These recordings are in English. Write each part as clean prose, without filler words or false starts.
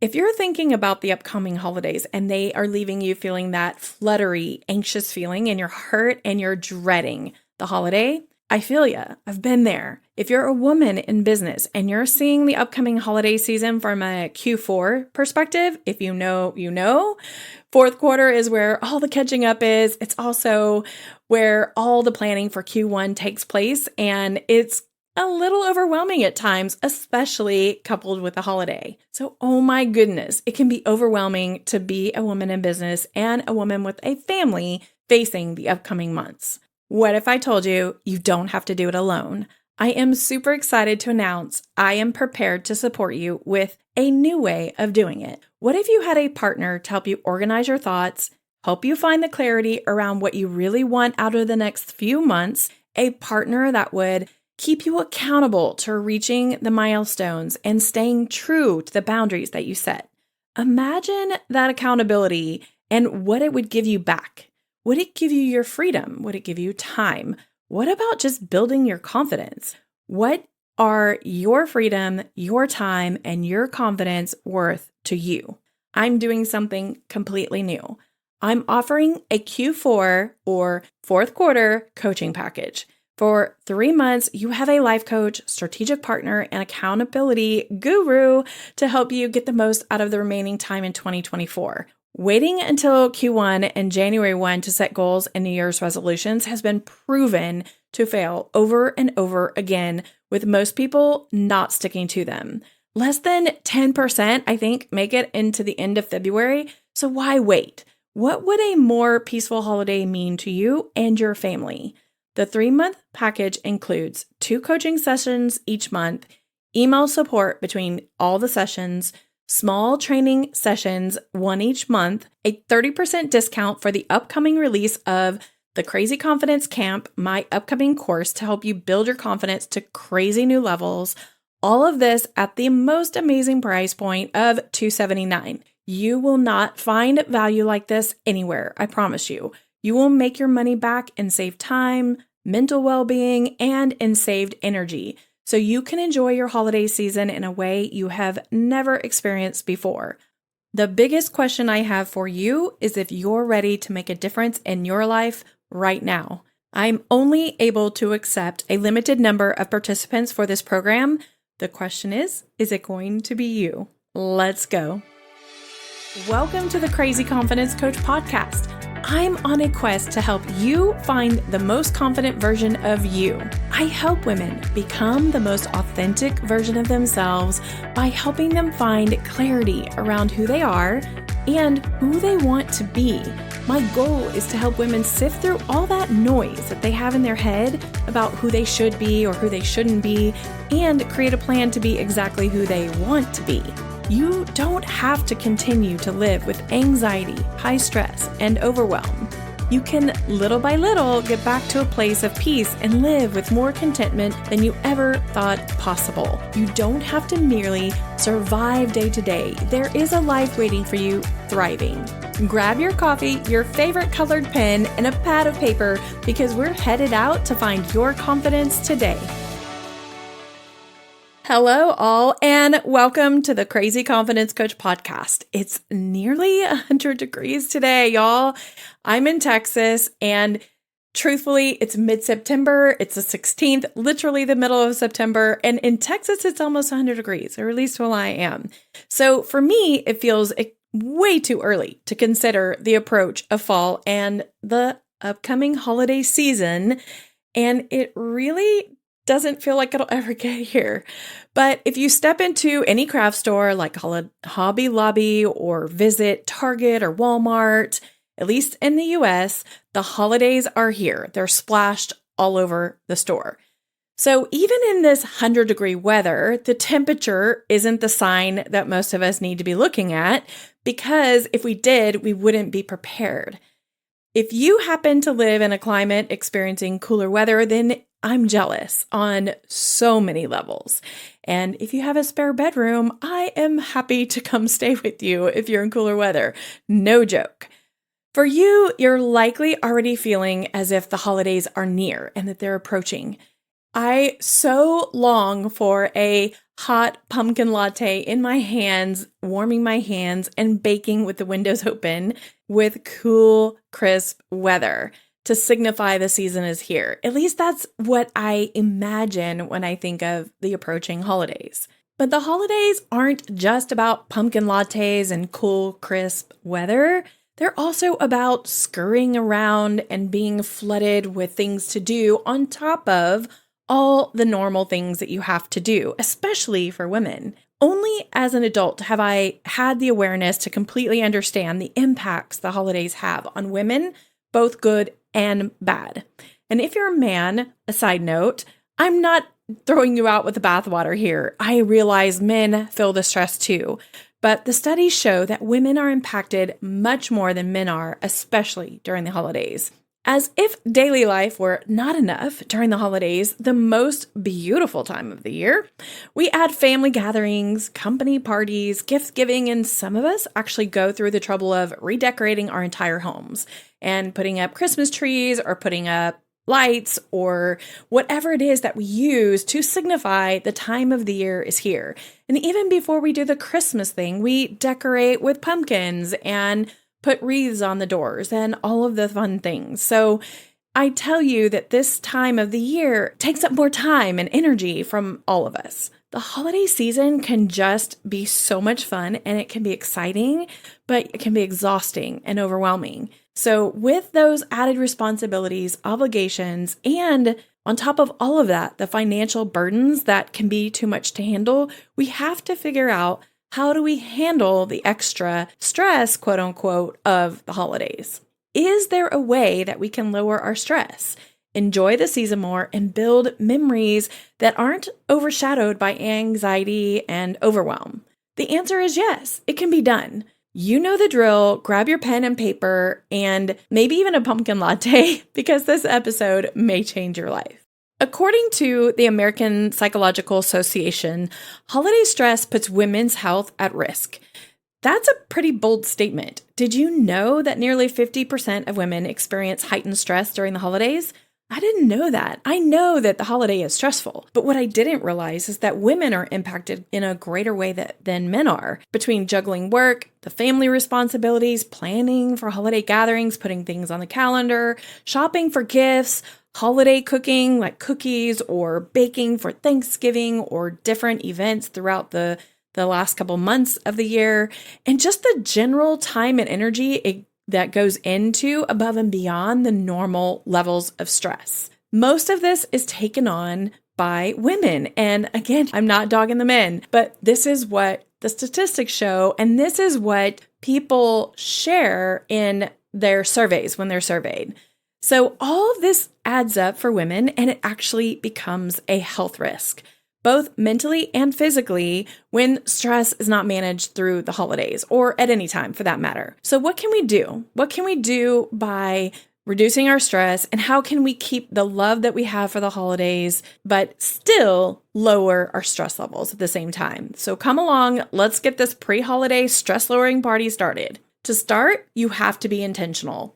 If you're thinking about the upcoming holidays and they are leaving you feeling that fluttery, anxious feeling in your heart and you're dreading the holiday, I feel ya. I've been there. If you're a woman in business and you're seeing the upcoming holiday season from a Q4 perspective, if you know, you know. Fourth quarter is where all the catching up is. It's also where all the planning for Q1 takes place, and it's a little overwhelming at times, especially coupled with the holiday. So, oh my goodness, it can be overwhelming to be a woman in business and a woman with a family facing the upcoming months. What if I told you you don't have to do it alone? I am super excited to announce I am prepared to support you with a new way of doing it. What if you had a partner to help you organize your thoughts, help you find the clarity around what you really want out of the next few months, a partner that would keep you accountable to reaching the milestones and staying true to the boundaries that you set? Imagine that accountability and what it would give you back. Would it give you your freedom? Would it give you time? What about just building your confidence? What are your freedom, your time, and your confidence worth to you? I'm doing something completely new. I'm offering a Q4 or fourth quarter coaching package. For 3 months, you have a life coach, strategic partner, and accountability guru to help you get the most out of the remaining time in 2024. Waiting until Q1 and January 1 to set goals and New Year's resolutions has been proven to fail over and over again, with most people not sticking to them. Less than 10%, I think, make it into the end of February, so why wait? What would a more peaceful holiday mean to you and your family? The 3-month package includes 2 coaching sessions each month, email support between all the sessions, small training sessions, 1 each month, a 30% discount for the upcoming release of the Crazy Confidence Camp, my upcoming course to help you build your confidence to crazy new levels. All of this at the most amazing price point of $279. You will not find value like this anywhere, I promise you. You will make your money back and save time, mental well-being, and in saved energy, so you can enjoy your holiday season in a way you have never experienced before. The biggest question I have for you is if you're ready to make a difference in your life right now. I'm only able to accept a limited number of participants for this program. The question is it going to be you? Let's go. Welcome to the Crazy Confidence Coach podcast. I'm on a quest to help you find the most confident version of you. I help women become the most authentic version of themselves by helping them find clarity around who they are and who they want to be. My goal is to help women sift through all that noise that they have in their head about who they should be or who they shouldn't be, and create a plan to be exactly who they want to be. You don't have to continue to live with anxiety, high stress, and overwhelm. You can, little by little, get back to a place of peace and live with more contentment than you ever thought possible. You don't have to merely survive day to day. There is a life waiting for you, thriving. Grab your coffee, your favorite colored pen, and a pad of paper, because we're headed out to find your confidence today. Hello, all, and welcome to the Crazy Confidence Coach podcast. It's nearly 100 degrees today, y'all. I'm in Texas, and truthfully, it's mid-September. It's the 16th, literally the middle of September, and in Texas, it's almost 100 degrees, or at least where I am. So for me, it feels way too early to consider the approach of fall and the upcoming holiday season, and it really doesn't feel like it'll ever get here. But if you step into any craft store like Hobby Lobby or visit Target or Walmart, at least in the US, the holidays are here. They're splashed all over the store. So even in this 100-degree weather, the temperature isn't the sign that most of us need to be looking at, because if we did, we wouldn't be prepared. If you happen to live in a climate experiencing cooler weather, then I'm jealous on so many levels. And if you have a spare bedroom, I am happy to come stay with you if you're in cooler weather. No joke. For you, you're likely already feeling as if the holidays are near and that they're approaching. I so long for a hot pumpkin latte in my hands, warming my hands and baking with the windows open with cool, crisp weather to signify the season is here. At least that's what I imagine when I think of the approaching holidays. But the holidays aren't just about pumpkin lattes and cool, crisp weather. They're also about scurrying around and being flooded with things to do on top of all the normal things that you have to do, especially for women. Only as an adult have I had the awareness to completely understand the impacts the holidays have on women, both good and bad. And if you're a man, a side note, I'm not throwing you out with the bathwater here. I realize men feel the stress too. But the studies show that women are impacted much more than men are, especially during the holidays. As if daily life were not enough during the holidays, the most beautiful time of the year, we add family gatherings, company parties, gift giving, and some of us actually go through the trouble of redecorating our entire homes and putting up Christmas trees or putting up lights or whatever it is that we use to signify the time of the year is here. And even before we do the Christmas thing, we decorate with pumpkins and put wreaths on the doors and all of the fun things. So I tell you that this time of the year takes up more time and energy from all of us. The holiday season can just be so much fun and it can be exciting, but it can be exhausting and overwhelming. So with those added responsibilities, obligations, and on top of all of that, the financial burdens that can be too much to handle, we have to figure out how do we handle the extra stress, quote unquote, of the holidays? Is there a way that we can lower our stress, enjoy the season more, and build memories that aren't overshadowed by anxiety and overwhelm? The answer is yes, it can be done. You know the drill. Grab your pen and paper and maybe even a pumpkin latte because this episode may change your life. According to the American Psychological Association, holiday stress puts women's health at risk. That's a pretty bold statement. Did you know that nearly 50% of women experience heightened stress during the holidays? I didn't know that. I know that the holiday is stressful, but what I didn't realize is that women are impacted in a greater way than men are. Between juggling work, the family responsibilities, planning for holiday gatherings, putting things on the calendar, shopping for gifts, holiday cooking like cookies or baking for Thanksgiving or different events throughout the last couple months of the year, and just the general time and energy that goes into above and beyond the normal levels of stress. Most of this is taken on by women. And again, I'm not dogging the men, but this is what the statistics show, and this is what people share in their surveys when they're surveyed. So all of this adds up for women, and it actually becomes a health risk, both mentally and physically, when stress is not managed through the holidays or at any time for that matter. So what can we do? What can we do by reducing our stress, and how can we keep the love that we have for the holidays, but still lower our stress levels at the same time? So come along, let's get this pre-holiday stress-lowering party started. To start, you have to be intentional.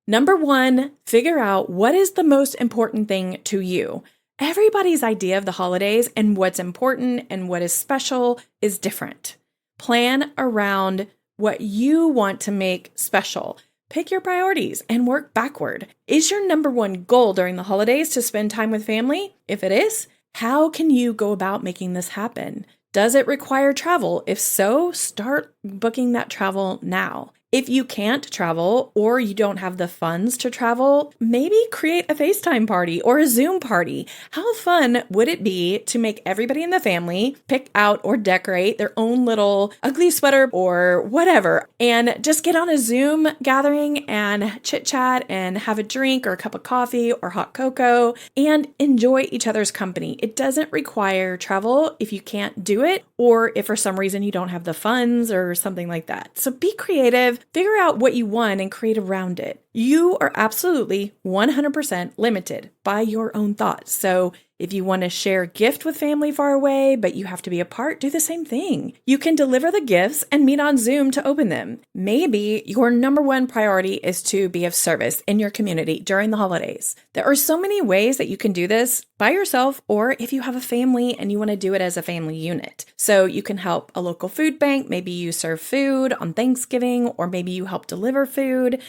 Number one, figure out what is the most important thing to you. Everybody's idea of the holidays and what's important and what is special is different. Plan around what you want to make special. Pick your priorities and work backward. Is your number one goal during the holidays to spend time with family? If it is, how can you go about making this happen? Does it require travel? If so, start booking that travel now. If you can't travel or you don't have the funds to travel, maybe create a FaceTime party or a Zoom party. How fun would it be to make everybody in the family pick out or decorate their own little ugly sweater or whatever and just get on a Zoom gathering and chit chat and have a drink or a cup of coffee or hot cocoa and enjoy each other's company. It doesn't require travel if you can't do it or if for some reason you don't have the funds or something like that. So be creative. Figure out what you want and create around it. You are absolutely 100% limited by your own thoughts. So if you want to share a gift with family far away, but you have to be apart, do the same thing. You can deliver the gifts and meet on Zoom to open them. Maybe your number one priority is to be of service in your community during the holidays. There are so many ways that you can do this by yourself, or if you have a family and you want to do it as a family unit. So you can help a local food bank. Maybe you serve food on Thanksgiving, or maybe you help deliver food.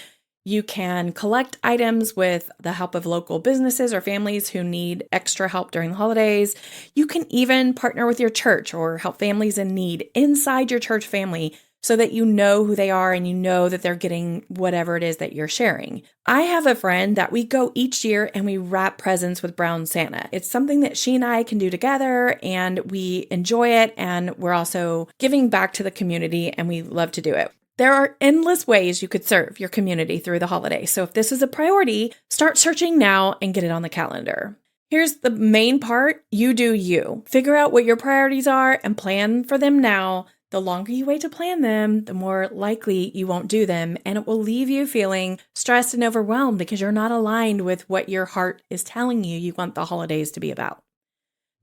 You can collect items with the help of local businesses or families who need extra help during the holidays. You can even partner with your church or help families in need inside your church family so that you know who they are and you know that they're getting whatever it is that you're sharing. I have a friend that we go each year and we wrap presents with Brown Santa. It's something that she and I can do together and we enjoy it, and we're also giving back to the community and we love to do it. There are endless ways you could serve your community through the holiday. So if this is a priority, start searching now and get it on the calendar. Here's the main part. You do you. Figure out what your priorities are and plan for them now. The longer you wait to plan them, the more likely you won't do them, and it will leave you feeling stressed and overwhelmed because you're not aligned with what your heart is telling you want the holidays to be about.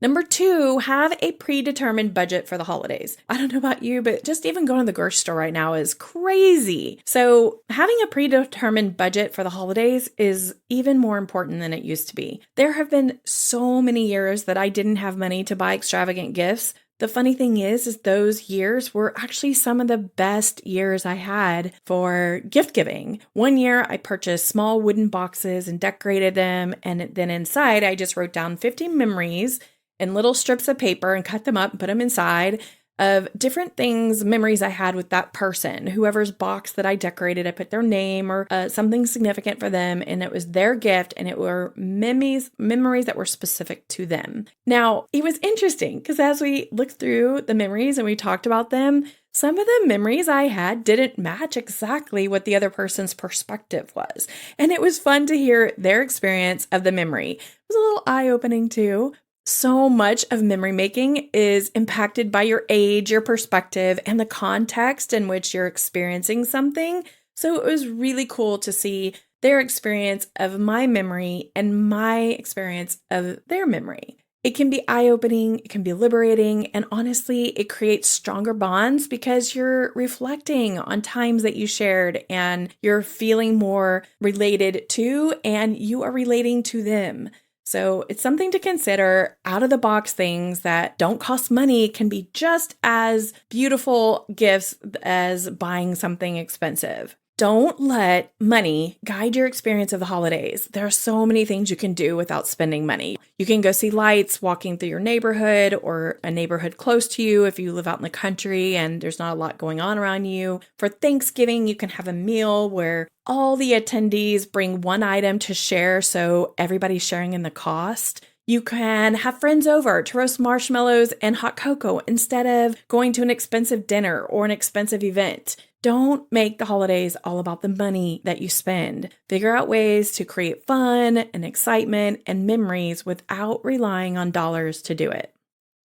Number 2, have a predetermined budget for the holidays. I don't know about you, but just even going to the grocery store right now is crazy. So having a predetermined budget for the holidays is even more important than it used to be. There have been so many years that I didn't have money to buy extravagant gifts. The funny thing is those years were actually some of the best years I had for gift giving. One year I purchased small wooden boxes and decorated them. And then inside I just wrote down 50 memories in little strips of paper and cut them up and put them inside of different things, memories I had with that person. Whoever's box that I decorated, I put their name or something significant for them, and it was their gift, and it were memories that were specific to them. Now, it was interesting because as we looked through the memories and we talked about them, some of the memories I had didn't match exactly what the other person's perspective was. And it was fun to hear their experience of the memory. It was a little eye-opening too. So much of memory making is impacted by your age, your perspective, and the context in which you're experiencing something. So it was really cool to see their experience of my memory and my experience of their memory. It can be eye-opening, it can be liberating, and honestly, it creates stronger bonds because you're reflecting on times that you shared and you're feeling more related to, and you are relating to them. So it's something to consider. Out-of-the-box things that don't cost money can be just as beautiful gifts as buying something expensive. Don't let money guide your experience of the holidays. There are so many things you can do without spending money. You can go see lights walking through your neighborhood or a neighborhood close to you if you live out in the country and there's not a lot going on around you. For Thanksgiving, you can have a meal where all the attendees bring one item to share so everybody's sharing in the cost. You can have friends over to roast marshmallows and hot cocoa instead of going to an expensive dinner or an expensive event. Don't make the holidays all about the money that you spend. Figure out ways to create fun and excitement and memories without relying on dollars to do it.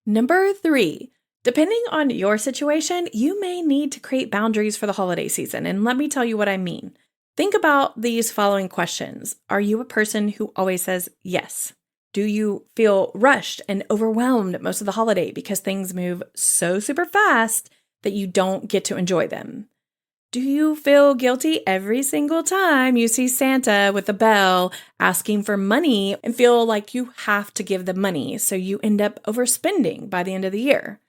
Number 3, depending on your situation, you may need to create boundaries for the holiday season. And let me tell you what I mean. Think about these following questions. Are you a person who always says yes? Do you feel rushed and overwhelmed most of the holiday because things move so super fast that you don't get to enjoy them? Do you feel guilty every single time you see Santa with a bell asking for money and feel like you have to give the money, so you end up overspending by the end of the year?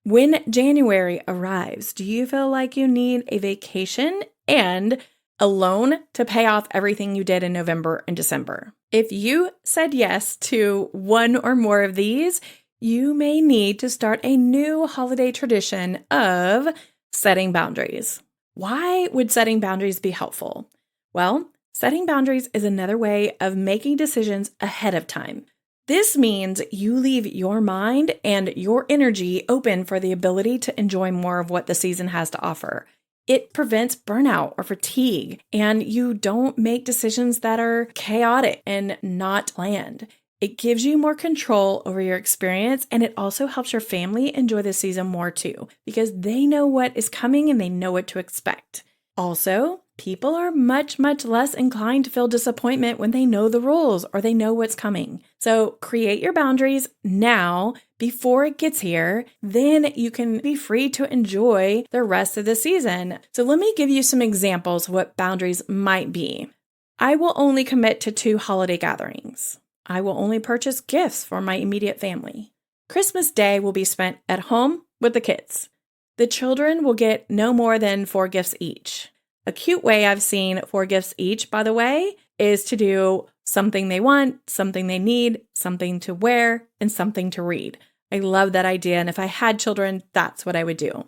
When January arrives, do you feel like you need a vacation and a loan to pay off everything you did in November and December? If you said yes to one or more of these, you may need to start a new holiday tradition of setting boundaries. Why would setting boundaries be helpful? Well, setting boundaries is another way of making decisions ahead of time. This means you leave your mind and your energy open for the ability to enjoy more of what the season has to offer. It prevents burnout or fatigue, and you don't make decisions that are chaotic and not planned. It gives you more control over your experience, and it also helps your family enjoy the season more too, because they know what is coming and they know what to expect. Also, people are much, much less inclined to feel disappointment when they know the rules or they know what's coming. So create your boundaries now before it gets here. Then you can be free to enjoy the rest of the season. So let me give you some examples of what boundaries might be. I will only commit to 2 holiday gatherings. I will only purchase gifts for my immediate family. Christmas Day will be spent at home with the kids. The children will get no more than 4 gifts each. A cute way I've seen 4 gifts each, by the way, is to do something they want, something they need, something to wear, and something to read. I love that idea, and if I had children, that's what I would do.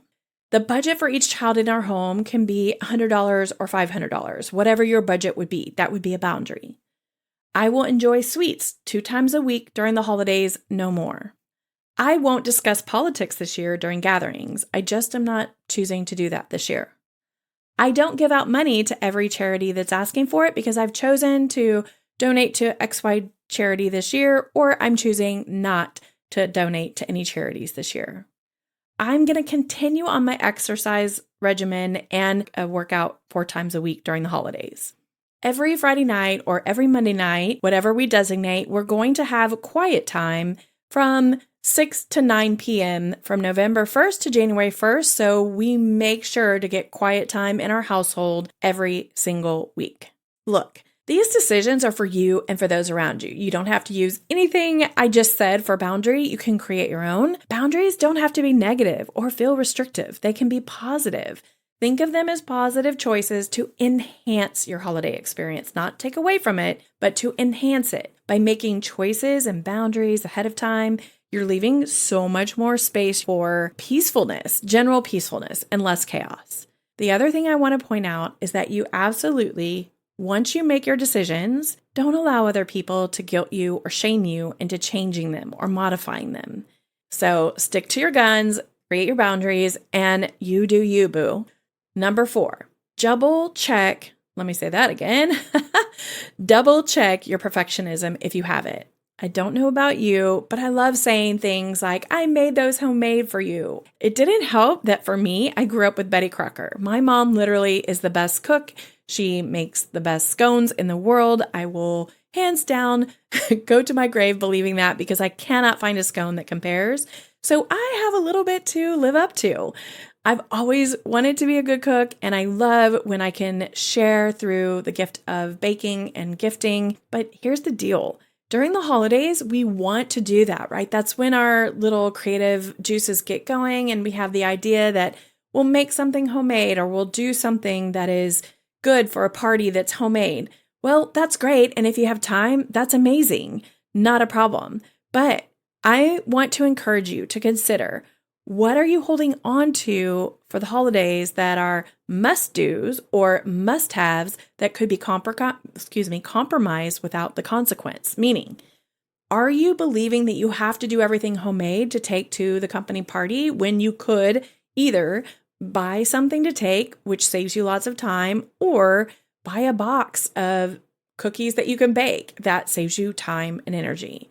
The budget for each child in our home can be $100 or $500, whatever your budget would be. That would be a boundary. I will enjoy sweets 2 times a week during the holidays, no more. I won't discuss politics this year during gatherings. I just am not choosing to do that this year. I don't give out money to every charity that's asking for it because I've chosen to donate to XY charity this year, or I'm choosing not to donate to any charities this year. I'm going to continue on my exercise regimen and work out 4 times a week during the holidays. Every Friday night or every Monday night, whatever we designate, we're going to have quiet time from 6 to 9 p.m. from November 1st to January 1st, so we make sure to get quiet time in our household every single week. Look, these decisions are for you and for those around you. You don't have to use anything I just said for boundary. You can create your own. Boundaries don't have to be negative or feel restrictive. They can be positive. Think of them as positive choices to enhance your holiday experience, not take away from it, but to enhance it. By making choices and boundaries ahead of time, you're leaving so much more space for peacefulness, general peacefulness, and less chaos. The other thing I want to point out is that you absolutely, once you make your decisions, don't allow other people to guilt you or shame you into changing them or modifying them. So stick to your guns, create your boundaries, and you do you, boo. Number 4, double check. Let me say that again. Double check your perfectionism if you have it. I don't know about you, but I love saying things like, I made those homemade for you. It didn't help that for me, I grew up with Betty Crocker. My mom literally is the best cook. She makes the best scones in the world. I will hands down go to my grave believing that because I cannot find a scone that compares. So I have a little bit to live up to. I've always wanted to be a good cook, and I love when I can share through the gift of baking and gifting. But here's the deal. During the holidays, we want to do that, right? That's when our little creative juices get going, and we have the idea that we'll make something homemade or we'll do something that is good for a party that's homemade. Well, that's great. And if you have time, that's amazing. Not a problem. But I want to encourage you to consider, what are you holding on to for the holidays that are must-dos or must-haves that could be compromised without the consequence? Meaning, are you believing that you have to do everything homemade to take to the company party when you could either buy something to take, which saves you lots of time, or buy a box of cookies that you can bake that saves you time and energy?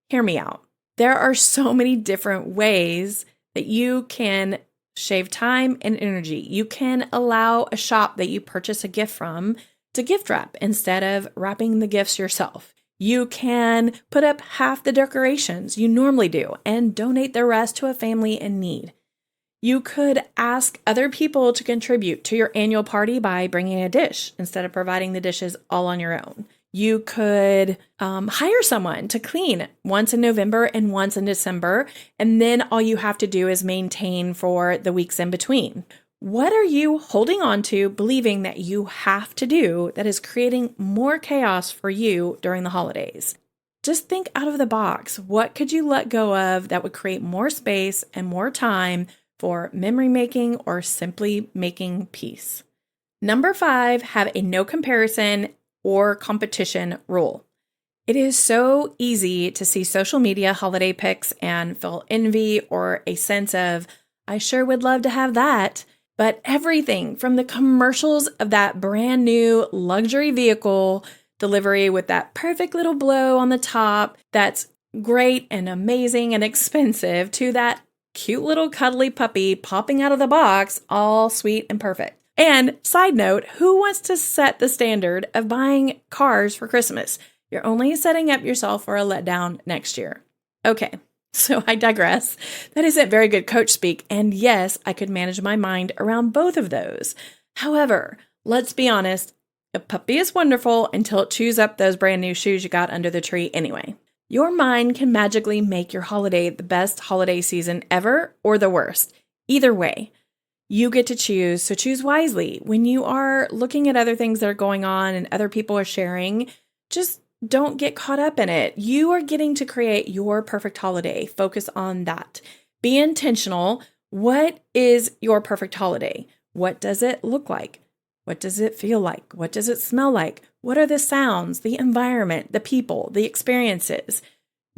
Hear me out. There are so many different ways that you can shave time and energy. You can allow a shop that you purchase a gift from to gift wrap instead of wrapping the gifts yourself. You can put up half the decorations you normally do and donate the rest to a family in need. You could ask other people to contribute to your annual party by bringing a dish instead of providing the dishes all on your own. You could hire someone to clean once in November and once in December, and then all you have to do is maintain for the weeks in between. What are you holding on to, believing that you have to do that is creating more chaos for you during the holidays? Just think out of the box. What could you let go of that would create more space and more time for memory making or simply making peace? Number 5, have a no comparison or competition rule. It is so easy to see social media holiday pics and feel envy or a sense of, I sure would love to have that. But everything from the commercials of that brand new luxury vehicle delivery with that perfect little blow on the top that's great and amazing and expensive to that cute little cuddly puppy popping out of the box, all sweet and perfect. And side note, who wants to set the standard of buying cars for Christmas? You're only setting up yourself for a letdown next year. Okay, so I digress. That isn't very good coach speak. And yes, I could manage my mind around both of those. However, let's be honest, a puppy is wonderful until it chews up those brand new shoes you got under the tree anyway. Your mind can magically make your holiday the best holiday season ever or the worst. Either way, you get to choose, so choose wisely. When you are looking at other things that are going on and other people are sharing, just don't get caught up in it. You are getting to create your perfect holiday. Focus on that. Be intentional. What is your perfect holiday? What does it look like? What does it feel like? What does it smell like? What are the sounds, the environment, the people, the experiences?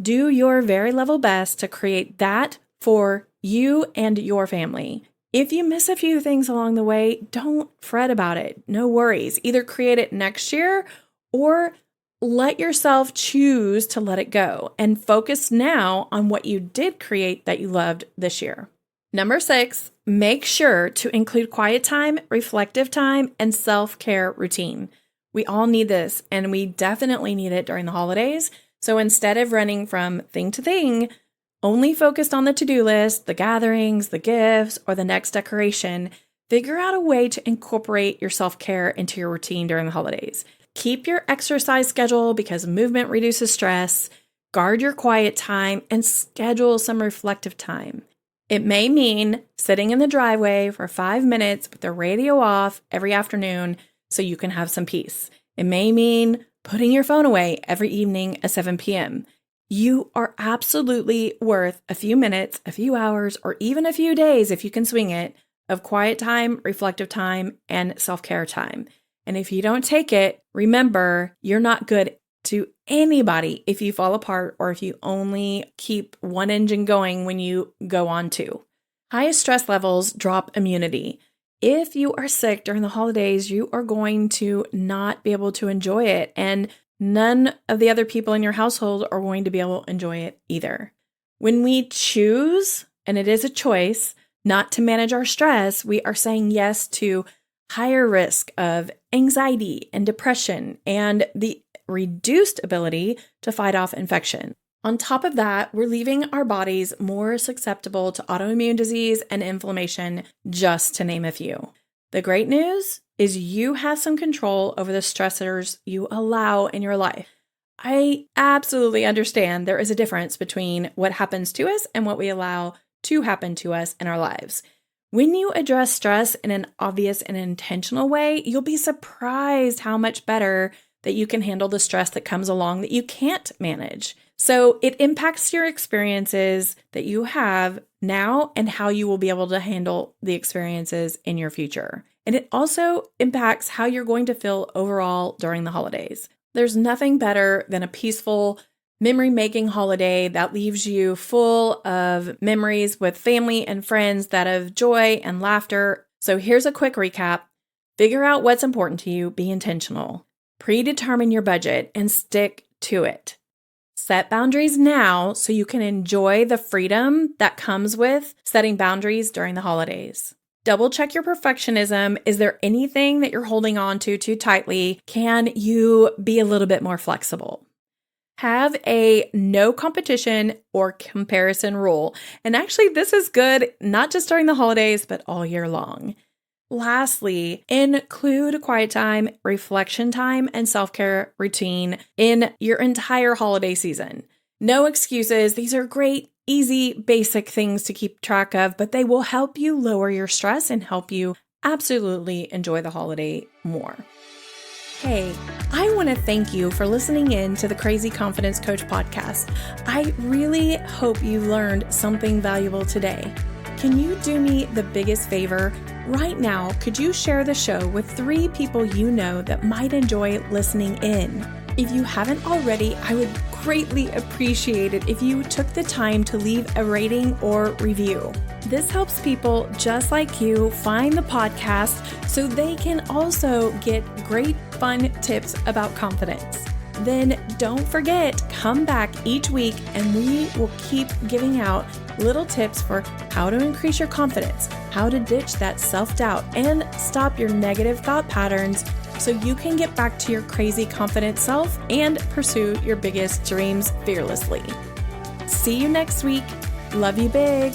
Do your very level best to create that for you and your family. If you miss a few things along the way, don't fret about it. No worries. Either create it next year or let yourself choose to let it go and focus now on what you did create that you loved this year. Number 6, make sure to include quiet time, reflective time, and self-care routine. We all need this, and we definitely need it during the holidays. So instead of running from thing to thing, only focused on the to-do list, the gatherings, the gifts, or the next decoration, figure out a way to incorporate your self-care into your routine during the holidays. Keep your exercise schedule because movement reduces stress, guard your quiet time, and schedule some reflective time. It may mean sitting in the driveway for 5 minutes with the radio off every afternoon so you can have some peace. It may mean putting your phone away every evening at 7 p.m. You are absolutely worth a few minutes, a few hours, or even a few days, if you can swing it, of quiet time, reflective time, and self-care time. And if you don't take it, remember, you're not good to anybody if you fall apart or if you only keep one engine going when you go on 2. Highest stress levels drop immunity. If you are sick during the holidays, you are going to not be able to enjoy it, and none of the other people in your household are going to be able to enjoy it either. When we choose, and it is a choice, not to manage our stress, we are saying yes to higher risk of anxiety and depression and the reduced ability to fight off infection. On top of that, we're leaving our bodies more susceptible to autoimmune disease and inflammation, just to name a few. The great news is you have some control over the stressors you allow in your life. I absolutely understand there is a difference between what happens to us and what we allow to happen to us in our lives. When you address stress in an obvious and intentional way, you'll be surprised how much better that you can handle the stress that comes along that you can't manage. So it impacts your experiences that you have now and how you will be able to handle the experiences in your future. And it also impacts how you're going to feel overall during the holidays. There's nothing better than a peaceful, memory-making holiday that leaves you full of memories with family and friends that have joy and laughter. So here's a quick recap. Figure out what's important to you. Be intentional. Predetermine your budget and stick to it. Set boundaries now so you can enjoy the freedom that comes with setting boundaries during the holidays. Double check your perfectionism. Is there anything that you're holding on to too tightly? Can you be a little bit more flexible? Have a no competition or comparison rule. And actually, this is good not just during the holidays, but all year long. Lastly, include quiet time, reflection time, and self-care routine in your entire holiday season. No excuses. These are great, easy, basic things to keep track of, but they will help you lower your stress and help you absolutely enjoy the holiday more. Hey, I want to thank you for listening in to the Crazy Confidence Coach podcast. I really hope you learned something valuable today. Can you do me the biggest favor? Right now, could you share the show with 3 people you know that might enjoy listening in? If you haven't already, I would greatly appreciate it if you took the time to leave a rating or review. This helps people just like you find the podcast so they can also get great, fun tips about confidence. then don't forget, come back each week and we will keep giving out little tips for how to increase your confidence, how to ditch that self-doubt, and stop your negative thought patterns so you can get back to your crazy confident self and pursue your biggest dreams fearlessly. See you next week. Love you big.